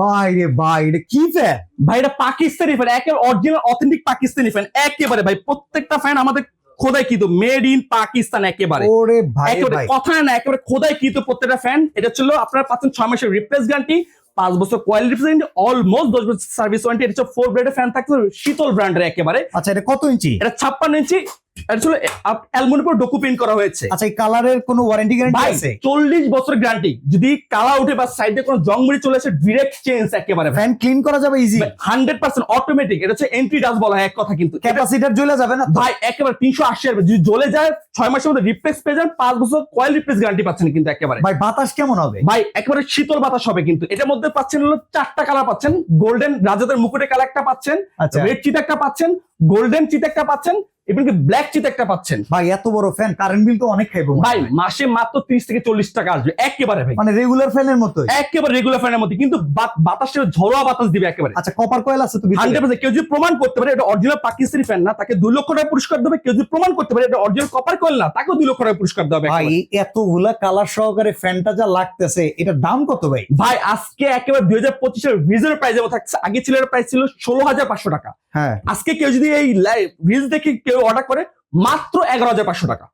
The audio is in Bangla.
ভাই রে ভাই, এটা কি ফ্যান? ভাই এটা পাকিস্তানি ফ্যান, একেবারে অরিজিনাল অথেন্টিক পাকিস্তানি ফ্যান একেবারে ভাই। প্রত্যেকটা ফ্যান আমাদের খোদাই কিন্তু মেড ইন পাকিস্তান একেবারে। ওরে ভাই একেবারে ভাই, কথা না, একেবারে খোদাই কিন্তু প্রত্যেকটা ফ্যান। এটা ছিল আপনারা পাচ্ছেন 6 মাসের রিপ্লেস গ্যারান্টি, 5 বছর কোয়ালিটি রিপ্রেজেন্ট, অলমোস্ট 10 বছর সার্ভিস ওয়ারেন্টি। এটা হচ্ছে 4 ব্লেডের ফ্যান থাকছে, শীতল ব্র্যান্ডের একেবারে। আচ্ছা এটা কত ইঞ্চি? এটা 56 ইঞ্চি। এটা ছিল অ্যালুমিনিয়াম ডোকু প্রিন্ট করা হয়েছে। আচ্ছা এই কালারের কোনো ওয়ারেন্টি গ্যারান্টি ভাই আছে? 40 বছর গ্যারান্টি। যদি কালা উঠে বা সাইডে কোনো জংমুড়ি চলে আসে ডিরেক্ট চেঞ্জ একেবারে। ফ্যান ক্লিন করা যাবে ইজি? 100% অটোমেটিক। এটা হচ্ছে এন্ট্রি ডাস্ট বলা হয় এক কথা কিন্তু। ক্যাপাসিটার জ্বলে যাবে না তো? ভাই একেবারে 380 আর যদি জ্বলে যায় 6 মাসের মধ্যে রিপ্লেস পেয়ে যান, 5 বছর কয়েল রিপ্লেস গ্যারান্টি পাচ্ছেন কিন্তু একেবারে। ভাই বাতাস কেমন হবে? ভাই একেবারে শীতল বাতাস হবে কিন্তু। এটার মধ্যে পাচ্ছেন হলো 4টা কালার পাচ্ছেন। গোল্ডেন রাজাদের মুকুটে কালার একটা পাচ্ছেন, আচ্ছা। রেড চিতা একটা পাচ্ছেন, গোল্ডেন চিতা একটা পাচ্ছেন, এবং ব্ল্যাক চিতা একটা পাচ্ছেন। ভাই এত বড় ফ্যান কারেন্ট বিল তো অনেক খাইবো ভাই মাসে মাত্র 30 থেকে 40 টাকা আসবে একেবারে ভাই। মানে রেগুলার ফ্যানের মতোই? একেবারে রেগুলার ফ্যানের মধ্যে, কিন্তু বাতাসে ঝরোয়া বাতাস দিবে একেবারে। আচ্ছা কপার কয়েল আছে তো ভিতরে? 100%। কেউ যদি প্রমাণ করতে পারে এটা অরিজিনাল পাকিস্তানি ফ্যান না, তাকে 2 লক্ষ টাকা পুরস্কার দেবে। কেউ যদি প্রমাণ করতে পারে এটা অরিজিনাল কপার কয়েল না, তাকেও 2 লক্ষ টাকা পুরস্কার দেবে ভাই একেবারে। এতগুলা কালার সহকারে ফ্যানটা যা লাগতেছে, এটার দাম কত ভাই? ভাই আজকে একেবারে 2025 এর রিজনেবল প্রাইস যেমন থাকছে, আগে ছিল এর প্রাইস ছিল 16,500 টাকা। হ্যাঁ আজকে কেউ যদি এই রিলস দেখে কেউ অর্ডার করে মাত্র 11,500 টাকা।